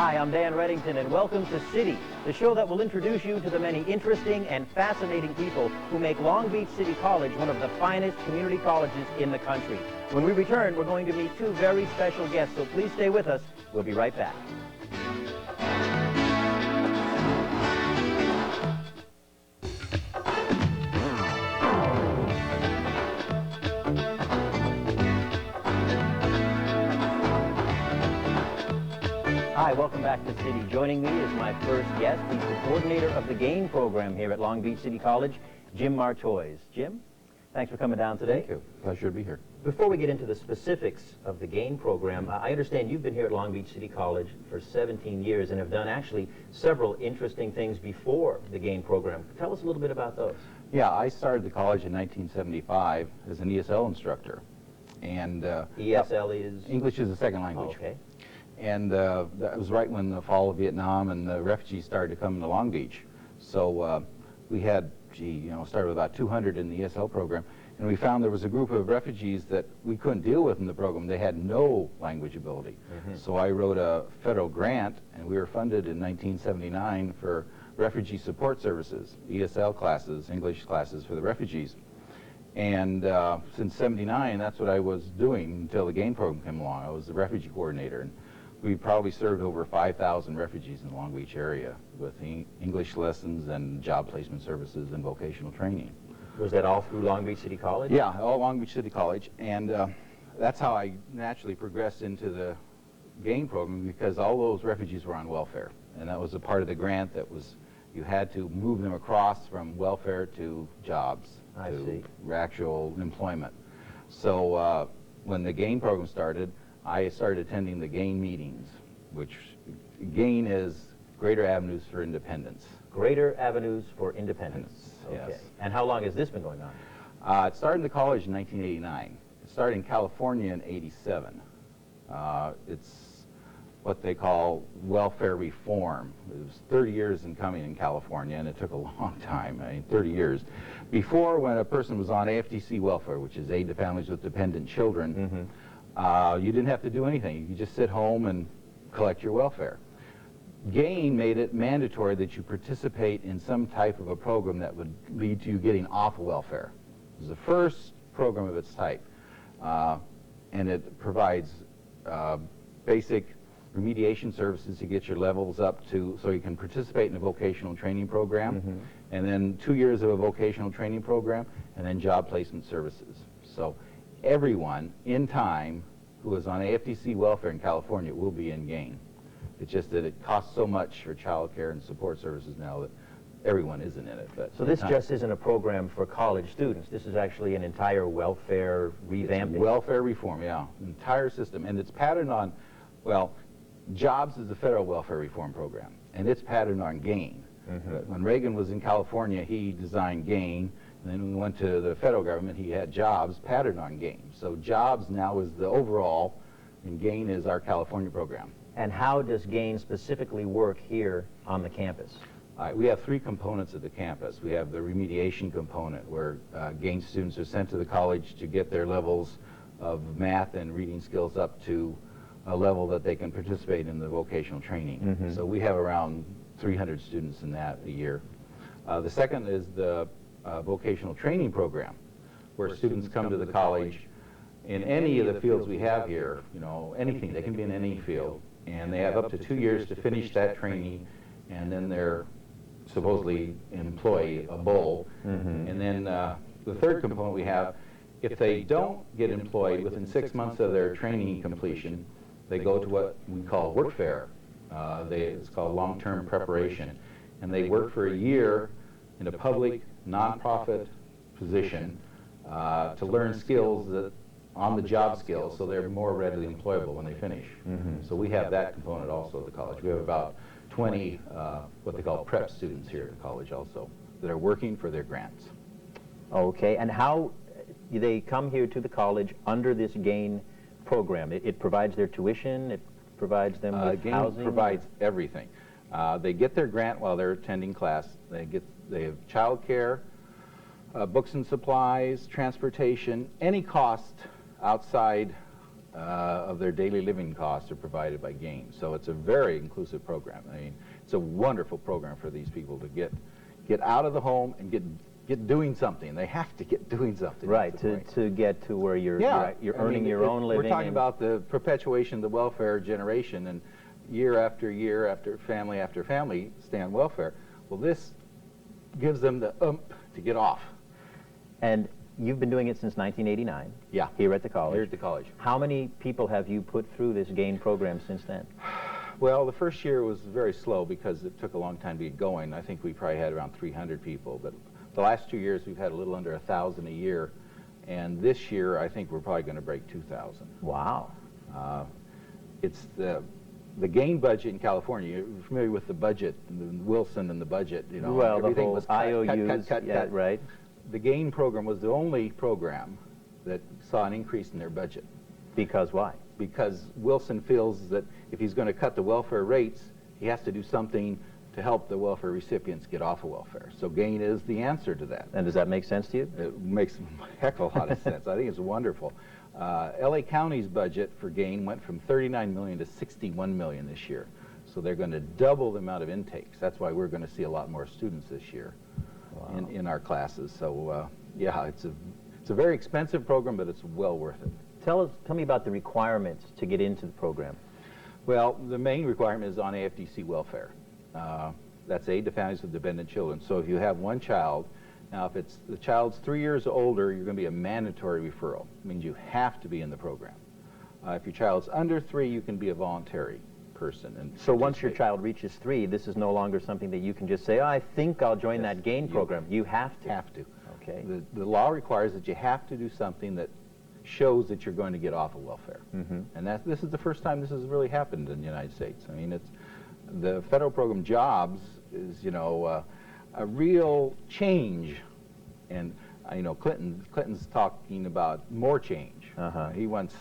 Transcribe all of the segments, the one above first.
Hi, I'm Dan Reddington, and welcome to City, the show that will introduce you to the many interesting and fascinating people who make Long Beach City College one of the finest community colleges in the country. When we return, we're going to meet two very special guests, so please stay with us. We'll be right back. Hi, welcome back to City. Joining me is my first guest. He's the coordinator of the GAIN program here at Long Beach City College, Jim Martoys. Jim, thanks for coming down today. Thank you. Pleasure to be here. Before we get into the specifics of the GAIN program, I understand you've been here at Long Beach City College for 17 years and have done actually several interesting things before the GAIN program. Tell us a little bit about those. Yeah, I started the college in 1975 as an ESL instructor. And ESL is? English is a second language. Oh, okay. And that was right when the fall of Vietnam and the refugees started to come to Long Beach. So we had, started with about 200 in the ESL program. And we found there was a group of refugees that we couldn't deal with in the program. They had no language ability. So I wrote a federal grant, and we were funded in 1979 for refugee support services, ESL classes, English classes for the refugees. And since '79, that's what I was doing until the GAIN program came along. I was the refugee coordinator. And we probably served over 5,000 refugees in the Long Beach area with English lessons and job placement services and vocational training. Was that all through Long Beach City College? Yeah, all Long Beach City College. And that's how I naturally progressed into the GAIN program, because all those refugees were on welfare. And that was a part of the grant that was, you had to move them across from welfare to jobs, to actual employment. So when the GAIN program started, I started attending the GAIN meetings, which GAIN is Greater Avenues for Independence. Greater Avenues for Independence. Okay. Yes. And how long has this been going on? It started in the college in 1989. It started in California in '87. It's what they call welfare reform. It was 30 years in coming in California, and it took a long time, 30 years. Before, when a person was on AFDC welfare, which is Aid to Families with Dependent Children, you didn't have to do anything. You could just sit home and collect your welfare. GAIN made it mandatory that you participate in some type of a program that would lead to you getting off of welfare. It was the first program of its type, and it provides basic remediation services to get your levels up to, so you can participate in a vocational training program, and then 2 years of a vocational training program, and then job placement services. So everyone in time who is on AFDC welfare in California will be in GAIN. It's just that it costs so much for child care and support services now that everyone isn't in it. But so this just isn't a program for college students. This is actually an entire welfare revamping. Welfare reform, yeah. Entire system. And it's patterned on, well, JOBS is the federal welfare reform program, and it's patterned on GAIN. When Reagan was in California, he designed GAIN. And then when we went to the federal government, he had JOBS patterned on GAIN. So JOBS now is the overall, and GAIN is our California program. And how does GAIN specifically work here on the campus? We have three components of the campus. We have the remediation component, where GAIN students are sent to the college to get their levels of math and reading skills up to a level that they can participate in the vocational training. So we have around 300 students in that a year. The second is the vocational training program, where students come to the college in any of the fields we have here, anything. They can be in any field. And they have up to 2 years to finish that training, and then they're supposedly employable. And then the third component we have, if they don't get employed within 6 months of their training completion, they go to what we call work fair. It's called long-term preparation. And they work for a year in a public, nonprofit position to learn skills that on-the-job skills, so they're more readily employable when they finish. So we have that component also at the college. We have about 20 what they call prep students here at the college also that are working for their grants. Okay, and how they come here to the college under this GAIN program? It provides their tuition, it provides them with GAIN housing? Provides everything. They get their grant while they're attending class. They have child care, books and supplies, transportation, any cost outside of their daily living costs are provided by GAIN. So it's a very inclusive program. I mean, it's a wonderful program for these people to get out of the home and get doing something. They have to get doing something. Right, to get to where you're earning your own living. We're talking about the perpetuation of the welfare generation, and year after year after family stay on welfare. Well, this gives them the to get off. And you've been doing it since 1989. Yeah. Here at the college. Here at the college. How many people have you put through this GAIN program since then? Well, the first year was very slow because it took a long time to get going. I think we probably had around 300 people, but the last 2 years we've had a little under 1,000 a year, and this year I think we're probably going to break 2,000. Wow. It's the GAIN budget in California. You're familiar with the budget, Wilson and the budget, you know. Well, everything the whole was cut, IOUs, cut. right. The GAIN program was the only program that saw an increase in their budget. Because why? Because Wilson feels that if he's going to cut the welfare rates, he has to do something to help the welfare recipients get off of welfare. So GAIN is the answer to that. And does that make sense to you? It makes a heck of a lot of sense. I think it's wonderful. LA County's budget for GAIN went from $39 million to $61 million this year. So they're going to double the amount of intakes. That's why we're going to see a lot more students this year. Wow. in our classes. So yeah, it's a very expensive program, but it's well worth it. Tell me about the requirements to get into the program. Well, the main requirement is on AFDC welfare. That's aid to families with dependent children. So if you have one child, now if the child's 3 years older, you're going to be a mandatory referral. It means you have to be in the program. If your child's under 3, you can be a voluntary person. And so once your child reaches 3, this is no longer something that you can just say, oh, I think I'll join that GAIN program. You have to. Have to. Okay. The law requires that you have to do something that shows that you're going to get off of welfare. Mm-hmm. And this is the first time this has really happened in the United States. I mean, the federal program JOBS is, you know, a real change. And, you know, Clinton's talking about more change. He wants,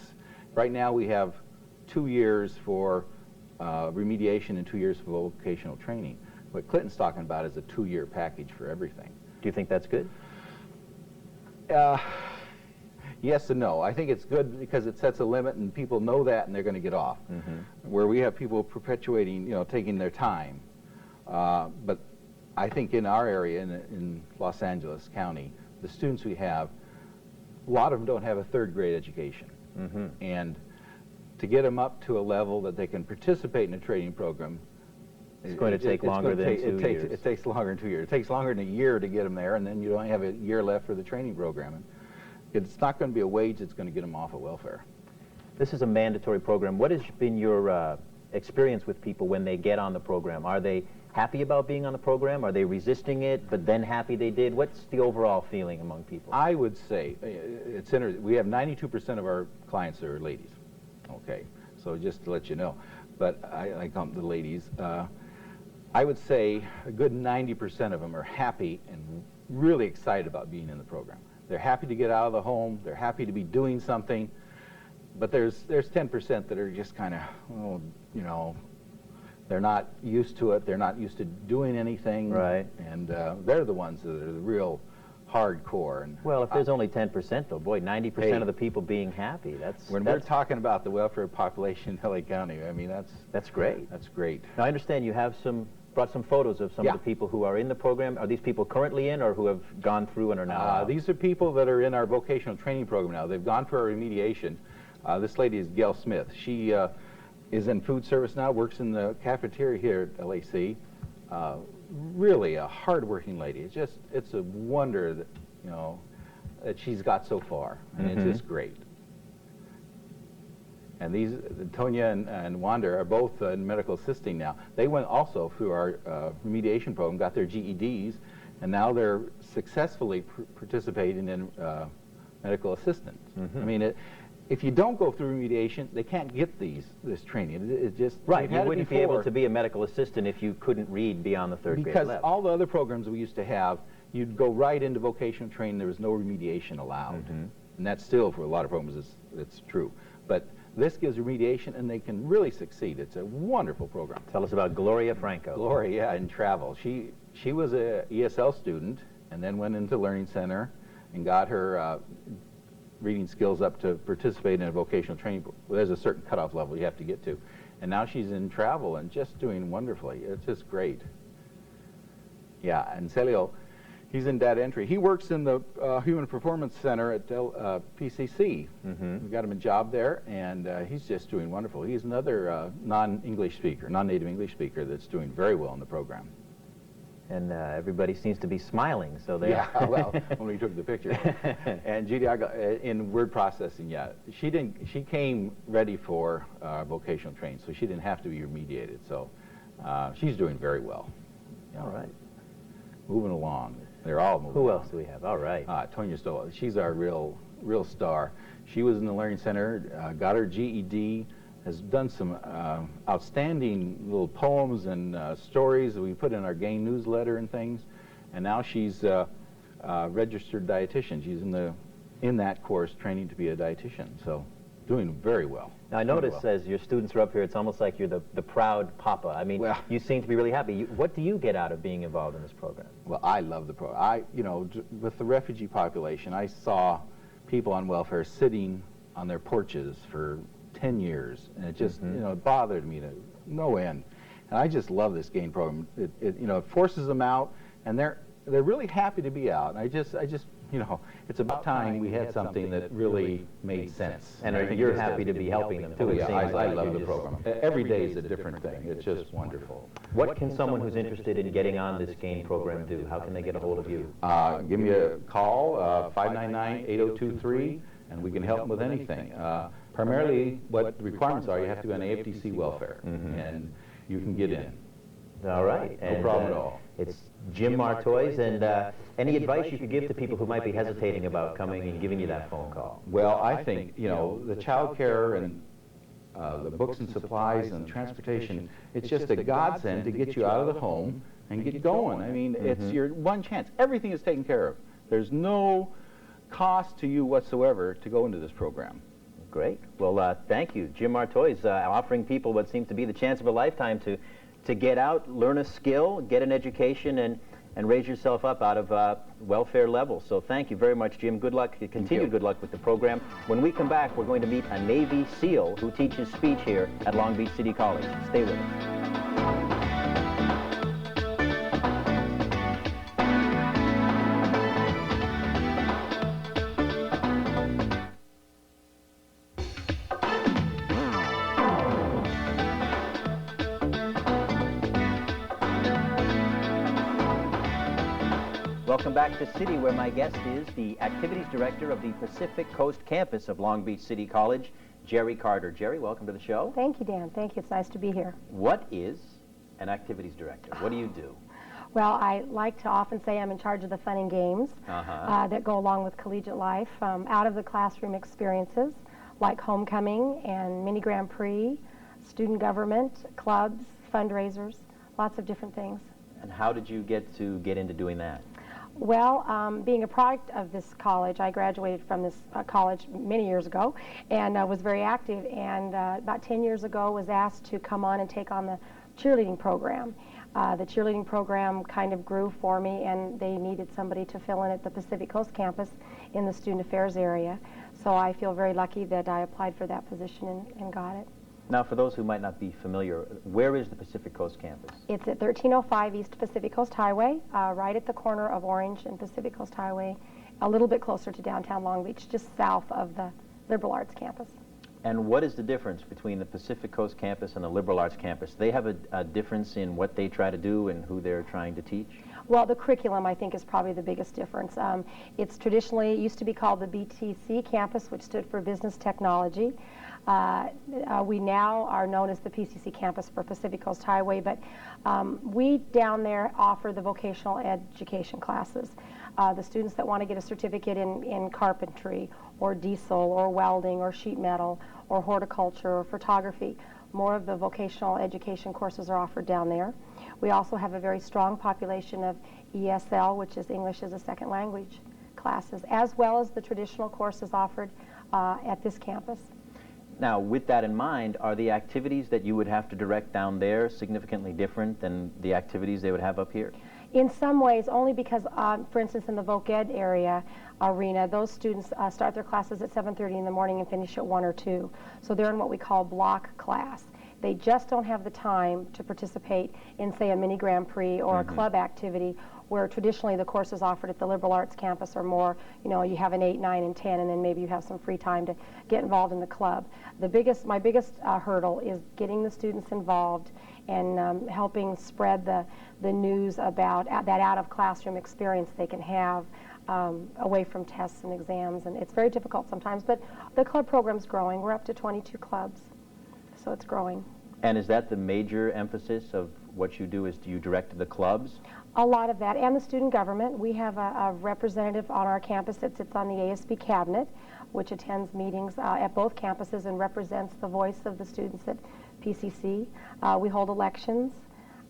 right now we have 2 years for remediation and 2 years for vocational training. What Clinton's talking about is a 2-year package for everything. Do you think that's good? Yes and no. I think it's good because it sets a limit and people know that and they're going to get off. Mm-hmm. Where we have people perpetuating, you know, taking their time. But I think in our area, in Los Angeles County, the students we have, a lot of them don't have a 3rd grade education. Mm-hmm. And to get them up to a level that they can participate in a training program, it's going to take longer than 2 years. It takes longer than 2 years. It takes longer than a year to get them there, and then you only have a year left for the training program. And it's not going to be a wage that's going to get them off of welfare. This is a mandatory program. What has been your experience with people when they get on the program? Are they happy about being on the program? Are they resisting it, but then happy they did? What's the overall feeling among people? I would say, it's interesting, we have 92% of our clients are ladies. Okay, so just to let you know. But I call them the ladies. I would say a good 90% of them are happy and really excited about being in the program. They're happy to get out of the home. They're happy to be doing something. But there's 10% that are just kind of, oh, you know, they're not used to it. They're not used to doing anything. Right. And they're the ones that are the real hardcore. And well, if there's only 10%, though, boy, 90% of the people being happy, we're talking about the welfare population in LA County, I mean, that's great. That's great. Now, I understand you have brought some photos of some of the people who are in the program. Are these people currently in or who have gone through and are now out? These are people that are in our vocational training program now. They've gone for our remediation. This lady is Gail Smith. She is in food service now, works in the cafeteria here at LAC. Really a hard-working lady. It's a wonder that, you know, that she's got so far. And it's just great. And these, Tonya and Wanda are both in medical assisting now. They went also through our remediation program, got their GEDs, and now they're successfully participating in medical assistance. I mean, if you don't go through remediation, they can't get this training. It just right. You wouldn't be able to be a medical assistant if you couldn't read beyond the 3rd grade level. Because all the other programs we used to have, you'd go right into vocational training. There was no remediation allowed, and that's still for a lot of programs it's true. But this gives remediation, and they can really succeed. It's a wonderful program. Tell us about Gloria Franco. Gloria, yeah, in travel. She was a ESL student, and then went into Learning Center, and got her reading skills up to participate in a vocational training. There's a certain cutoff level you have to get to. And now she's in travel and just doing wonderfully. It's just great. Yeah, and Celio, he's in data entry. He works in the Human Performance Center at PCC. We got him a job there, and he's just doing wonderful. He's another non-English speaker, non-native English speaker that's doing very well in the program. And everybody seems to be smiling, so they Yeah, well, when we took the picture. And Judy, in word processing, yeah, she came ready for vocational training, so she didn't have to be remediated. So she's doing very well. All right. Moving along. They're all moving Who along. else do we have? All right. Tonya Stoll. She's our real star. She was in the Learning Center, got her GED, has done some outstanding little poems and stories that we put in our GAIN newsletter and things. And now she's a registered dietitian. She's in that course training to be a dietitian. So doing very well. Now, I notice as your students are up here, it's almost like you're the proud papa. I mean, Well, you seem to be really happy. What do you get out of being involved in this program? well, I love the program. With the refugee population, I saw people on welfare sitting on their porches for 10 years, and it just, it bothered me to no end. And I just love this GAIN program. It forces them out, and they're really happy to be out. And I just, it's about time we had something that really made sense. And I think you're this happy to be helping them, too. Oh, It yeah, seems I like love you the just- program. Every day is a different thing. It's just wonderful. What can someone who's interested in getting on this GAIN program do? How can they get a hold of you? Give me a call, 599-8023, and we can help them with anything. Primarily, what the requirements are, you have to be on AFDC welfare, and you can get in. All right. No problem at all. It's Jim Martois, and any advice you could give to people who might be hesitating about coming and giving you that phone call? Well, I think, the child care and the books and supplies and transportation, it's just a godsend to get you out of the home and get going. I mean, it's your one chance. Everything is taken care of. There's no cost to you whatsoever to go into this program. Great. Well, thank you. Jim Martois offering people what seems to be the chance of a lifetime to get out, learn a skill, get an education, and raise yourself up out of welfare levels. So thank you very much, Jim. Good luck, continued good luck with the program. When we come back, we're going to meet a Navy SEAL who teaches speech here at Long Beach City College. Stay with us. Welcome back to City, where my guest is the Activities Director of the Pacific Coast Campus of Long Beach City College, Jerry Carter. Jerry, welcome to the show. Thank you, Dan. Thank you. It's nice to be here. What is an Activities Director? What do you do? Well, I like to often say I'm in charge of the fun and games that go along with collegiate life, out of the classroom experiences like homecoming and mini Grand Prix, student government, clubs, fundraisers, lots of different things. And how did you get into doing that? Well, being a product of this college, I graduated from this college many years ago and was very active, and about 10 years ago was asked to come on and take on the cheerleading program. The cheerleading program kind of grew for me, and they needed somebody to fill in at the Pacific Coast campus in the student affairs area. So I feel very lucky that I applied for that position and got it. Now, for those who might not be familiar, where is the Pacific Coast campus? It's at 1305 East Pacific Coast Highway, right at the corner of Orange and Pacific Coast Highway, a little bit closer to downtown Long Beach, just south of the liberal arts campus. And what is the difference between the Pacific Coast campus and the liberal arts campus? They have a difference in what they try to do and who they're trying to teach? Well, the curriculum, I think, is probably the biggest difference. It's traditionally, it used to be called the BTC campus, which stood for Business Technology. We now are known as the PCC campus for Pacific Coast Highway, but we down there offer the vocational education classes. The students that want to get a certificate in carpentry or diesel or welding or sheet metal or horticulture or photography, more of the vocational education courses are offered down there. We also have a very strong population of ESL, which is English as a Second Language classes, as well as the traditional courses offered at this campus. Now, with that in mind, are the activities that you would have to direct down there significantly different than the activities they would have up here? In some ways, only because, for instance, in the Voc Ed arena, those students start their classes at 7:30 in the morning and finish at 1 or 2. So they're in what we call block class. They just don't have the time to participate in, say, a mini Grand Prix or a club activity, where traditionally the courses offered at the liberal arts campus are more, you know, you have an 8, 9, and 10, and then maybe you have some free time to get involved in the club. My biggest hurdle is getting the students involved and helping spread the news about that out-of-classroom experience they can have away from tests and exams. And it's very difficult sometimes, but the club program's growing. We're up to 22 clubs, so it's growing. And is that the major emphasis of what you do, is do you direct the clubs? A lot of that, and the student government. We have a representative on our campus that sits on the ASB cabinet, which attends meetings at both campuses and represents the voice of the students at PCC. We hold elections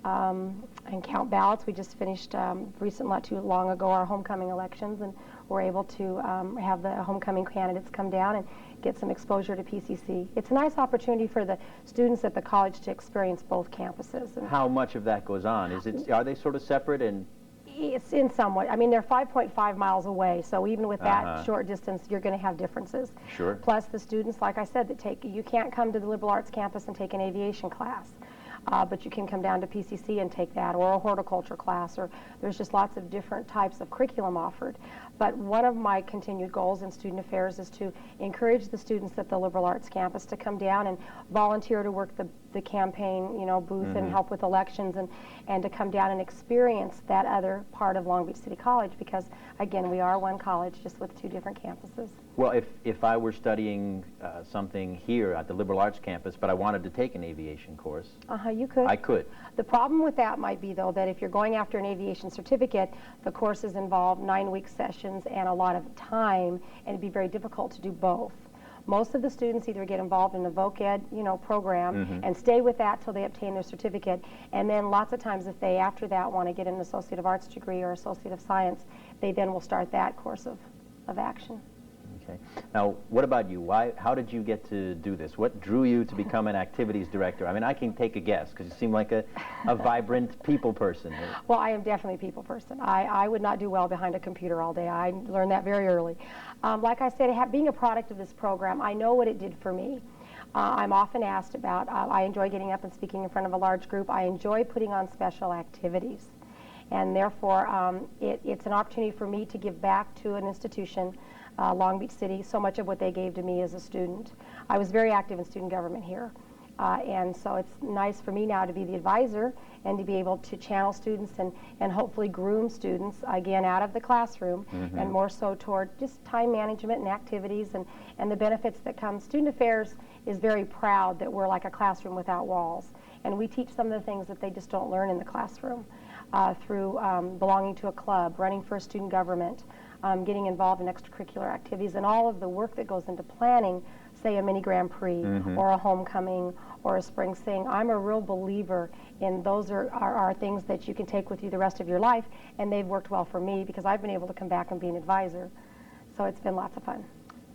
and count ballots. We just finished not too long ago, our homecoming elections, and we're able to have the homecoming candidates come down and get some exposure to PCC. It's a nice opportunity for the students at the college to experience both campuses. And how much of that goes on? Are they sort of separate? And it's in somewhat. I mean, they're 5.5 miles away, so even with that short distance, you're going to have differences. Sure. Plus the students, like I said, you can't come to the liberal arts campus and take an aviation class. But you can come down to PCC and take that, or a horticulture class, or there's just lots of different types of curriculum offered. But one of my continued goals in student affairs is to encourage the students at the liberal arts campus to come down and volunteer to work the campaign, you know, booth and help with elections, and to come down and experience that other part of Long Beach City College, because again, we are one college just with 2 different campuses. well, if I were studying something here at the liberal arts campus, but I wanted to take an aviation course, You could. I could. The problem with that might be, though, that if you're going after an aviation certificate, the courses involve 9-week sessions and a lot of time, and it'd be very difficult to do both. Most of the students either get involved in a Voc Ed, you know, program and stay with that till they obtain their certificate, and then lots of times if they after that want to get an Associate of Arts degree or Associate of Science, they then will start that course of action. Okay. Now, what about you? How did you get to do this? What drew you to become an activities director? I mean, I can take a guess because you seem like a vibrant people person. Well, I am definitely a people person. I would not do well behind a computer all day. I learned that very early. Like I said, being a product of this program, I know what it did for me. I'm often asked about, I enjoy getting up and speaking in front of a large group. I enjoy putting on special activities. And therefore, it's an opportunity for me to give back to an institution, Long Beach City, so much of what they gave to me as a student. I was very active in student government here. And so it's nice for me now to be the advisor and to be able to channel students and hopefully groom students, again, out of the classroom and more so toward just time management and activities and the benefits that come. Student Affairs is very proud that we're like a classroom without walls. And we teach some of the things that they just don't learn in the classroom through belonging to a club, running for a student government, getting involved in extracurricular activities, and all of the work that goes into planning, say, a mini Grand Prix or a homecoming or a spring sing. I'm a real believer in those are things that you can take with you the rest of your life, and they've worked well for me because I've been able to come back and be an advisor. So it's been lots of fun.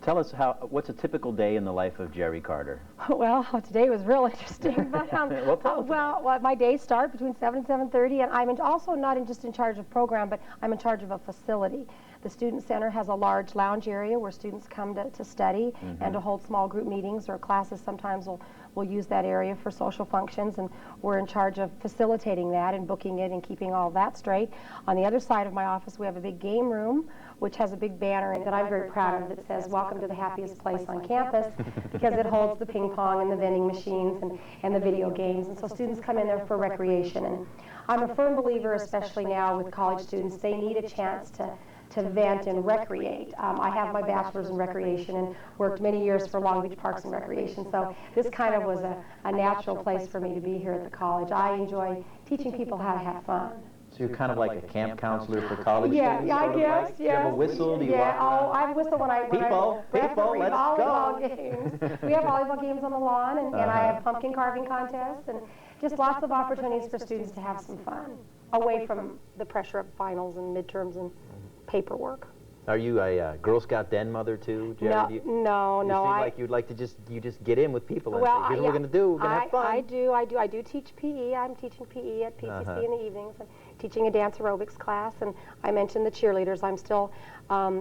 Tell us what's a typical day in the life of Jerry Carter? Well, today was real interesting. But, well, my days start between 7 and 7:30, and I'm also not just in charge of program, but I'm in charge of a facility. The Student Center has a large lounge area where students come to study and to hold small group meetings, or classes sometimes will use that area for social functions, and we're in charge of facilitating that and booking it and keeping all that straight. On the other side of my office, we have a big game room, which has a big banner in it that I'm very proud of that says, "Welcome to the happiest place on campus," because it holds the ping pong and the vending machines and the video games, and so students come in there for recreation. And I'm a firm believer, especially now with college students, they need a chance to vent and recreate. I have my bachelor's in recreation and worked many years for Long Beach Parks and Recreation, so this kind of was a natural place for me to be here at the college. I enjoy teaching people how to have fun. So you're kind of like a camp counselor for college Yeah, students? yeah, I sort of guess, like? Do you have a whistle? Do you walk around? I whistle when I People, referee let's volleyball go. games. We have volleyball games on the lawn, and I have pumpkin carving contests, and just lots of opportunities for students to have some fun, away from the pressure of finals and midterms and paperwork. Are you a Girl Scout den mother too, Jerry? No, Do you, no, you no. seem like you'd like to just get in with people and Well, say, here's what we're going to do. We're going to have fun. I do teach PE. I'm teaching PE at PCC in the evenings. I'm teaching a dance aerobics class, and I mentioned the cheerleaders. I'm still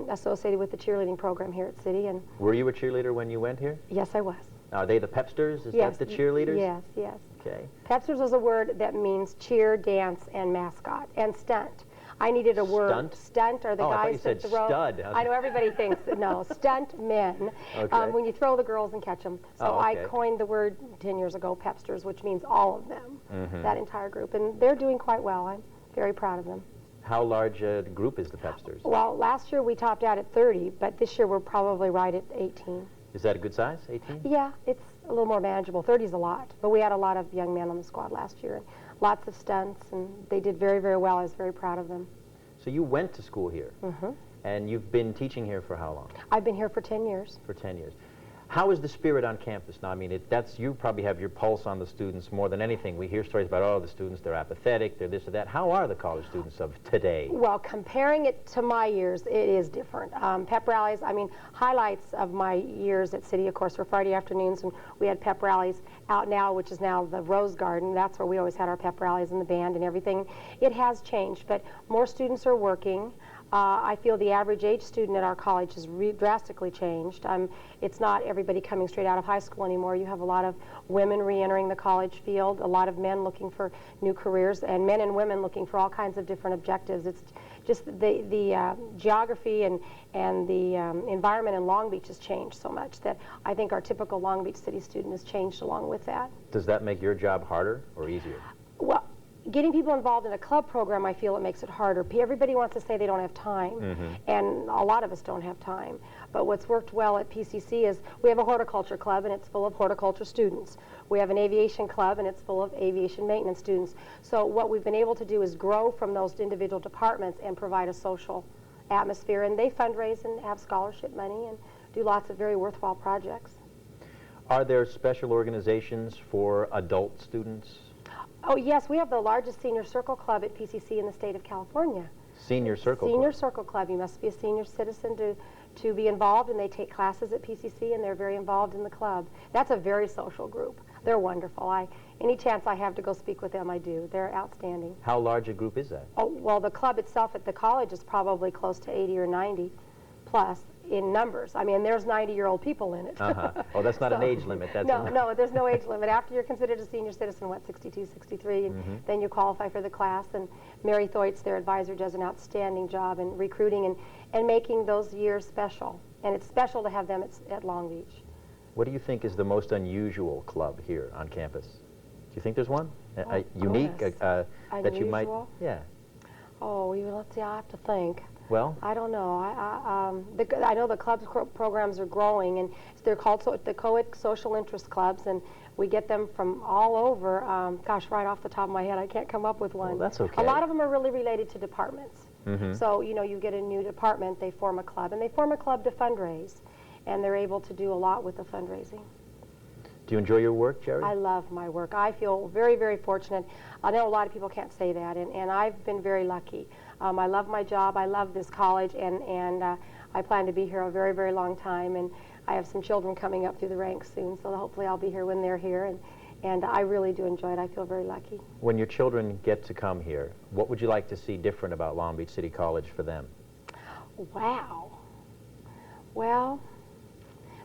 associated with the cheerleading program here at City, and Were you a cheerleader when you went here? yes, I was. Are they the Pepsters? Is Yes, that the cheerleaders? Yes, yes. Okay. Pepsters is a word that means cheer, dance, and mascot, and stunt. I needed a word. Stunt? Stunt are the Oh, I thought guys you said that throw. stud. I know everybody thinks that, no, stunt men. Okay. When you throw the girls and catch them. So Oh, okay. I coined the word 10 years ago, Pepsters, which means all of them, Mm-hmm. that entire group, and they're doing quite well. I'm very proud of them. How large a group is the Pepsters? Well, last year we topped out at 30, but this year we're probably right at 18. Is that a good size, 18? Yeah, it's a little more manageable. 30 is a lot, but we had a lot of young men on the squad last year, and lots of stunts, and they did very, very well. I was very proud of them. So you went to school here, and you've been teaching here for how long? I've been here for 10 years. For 10 years. How is the spirit on campus now? I mean, you probably have your pulse on the students more than anything. We hear stories about, oh, the students, they're apathetic, they're this or that. How are the college students of today? Well, comparing it to my years, it is different. Pep rallies, I mean, highlights of my years at City, of course, were Friday afternoons when we had pep rallies out now, which is now the Rose Garden. That's where we always had our pep rallies and the band and everything. It has changed, but more students are working. I feel the average age student at our college has drastically changed. It's not everybody coming straight out of high school anymore. You have a lot of women re-entering the college field, a lot of men looking for new careers, and men and women looking for all kinds of different objectives. It's just the geography and the environment in Long Beach has changed so much that I think our typical Long Beach City student has changed along with that. Does that make your job harder or easier? Well, getting people involved in a club program, I feel it makes it harder. Everybody wants to say they don't have time, and a lot of us don't have time. But what's worked well at PCC is we have a horticulture club, and it's full of horticulture students. We have an aviation club, and it's full of aviation maintenance students. So what we've been able to do is grow from those individual departments and provide a social atmosphere, and they fundraise and have scholarship money and do lots of very worthwhile projects. Are there special organizations for adult students? Oh, yes, we have the largest senior circle club at PCC in the state of California. Senior Circle Senior Club? Circle Club. You must be a senior citizen to be involved, and they take classes at PCC, and they're very involved in the club. That's a very social group. They're wonderful. Any chance I have to go speak with them, I do. They're outstanding. How large a group is that? Oh, well, the club itself at the college is probably close to 80 or 90 plus in numbers. I mean, there's 90-year-old people in it. Oh, that's not an age limit. That's No, there's no age limit. After you're considered a senior citizen, what, 62, 63, and then you qualify for the class. And Mary Thoitz, their advisor, does an outstanding job in recruiting and making those years special. And it's special to have them at Long Beach. What do you think is the most unusual club here on campus? Do you think there's one? Unique? goodness. That you might... Unusual? Yeah. Oh, let's see, I have to think. Well, I don't know. I know the clubs programs are growing, and they're called the co-ed social interest clubs, and we get them from all over. Gosh, right off the top of my head, I can't come up with one. Well, that's okay. A lot of them are really related to departments. So, you get a new department, they form a club, and they form a club to fundraise, and they're able to do a lot with the fundraising. do you enjoy your work, Jerry? I love my work. I feel very, very fortunate. I know a lot of people can't say that, and I've been very lucky. I love my job. I love this college, and I plan to be here a very, very long time. And I have some children coming up through the ranks soon, so hopefully I'll be here when they're here. And I really do enjoy it. I feel very lucky. When your children get to come here, what would you like to see different about Long Beach City College for them? Wow. Well,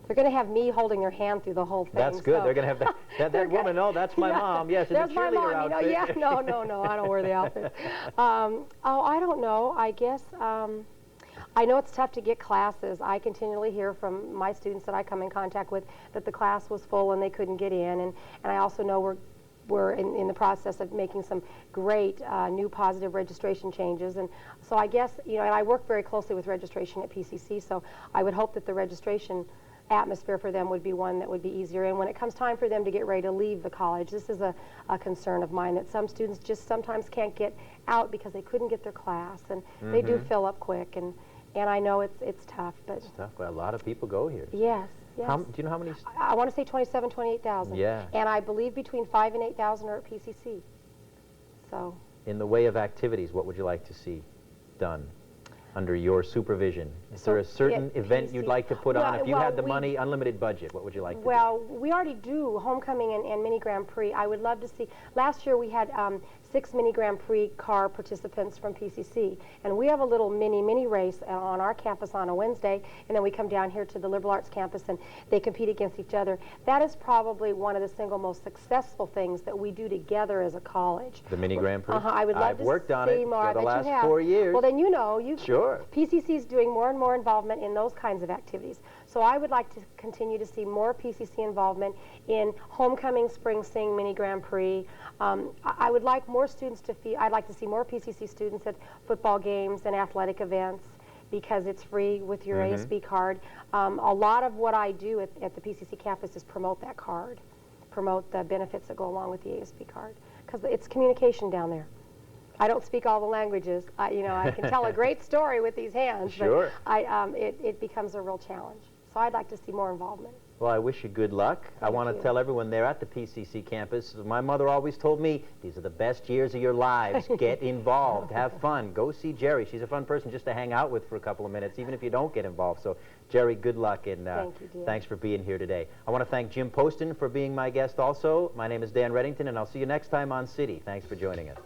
they're going to have me holding their hand through the whole thing. That's good. So They're going to have that woman. Oh, that's my mom. Yes, in the There's my cheerleader mom. outfit. Yeah, no, I don't wear the outfit. Oh, I don't know. I guess I know it's tough to get classes. I continually hear from my students that I come in contact with that the class was full and they couldn't get in, and I also know we're in the process of making some great new positive registration changes. And so I guess, and I work very closely with registration at PCC, so I would hope that the registration atmosphere for them would be one that would be easier. And when it comes time for them to get ready to leave the college, this is a concern of mine, that some students just sometimes can't get out because they couldn't get their class, and they do fill up quick, and I know it's tough. But It's tough. Well, a lot of people go here. yes. Yes. Do you know how many? I want to say 27, 28,000. Yeah. And I believe between 5,000 and 8,000 are at PCC. So, In the way of activities, what would you like to see done? under your supervision? Is So there a certain at event you'd PC like to put on? If you had the we- money, unlimited budget, what would you like to do? Well, we already do homecoming and mini Grand Prix. I would love to see. Last year we had 6 mini Grand Prix car participants from PCC, and we have a little mini race on our campus on a Wednesday, and then we come down here to the liberal arts campus and they compete against each other. That is probably one of the single most successful things that we do together as a college. The mini Grand Prix? I would love I've to worked on see it more. I for the bet you last have. 4 years. Well, then you know, Sure. PCC is doing more and more involvement in those kinds of activities. So I would like to continue to see more PCC involvement in homecoming, spring sing, mini Grand Prix. I would like more students to feel. I'd like to see more PCC students at football games and athletic events because it's free with your ASB card. A lot of what I do at the PCC campus is promote that card, promote the benefits that go along with the ASB card, because it's communication down there. I don't speak all the languages. I can tell a great story with these hands, Sure. but it becomes a real challenge. So I'd like to see more involvement. Well, I wish you good luck. I want to you. tell everyone there at the PCC campus, my mother always told me, these are the best years of your lives. Get involved. Have fun. Go see Jerry. She's a fun person just to hang out with for a couple of minutes, even if you don't get involved. So, Jerry, good luck, and Thank you, dear. thanks for being here today. I want to thank Jim Poston for being my guest also. My name is Dan Reddington, and I'll see you next time on City. Thanks for joining us.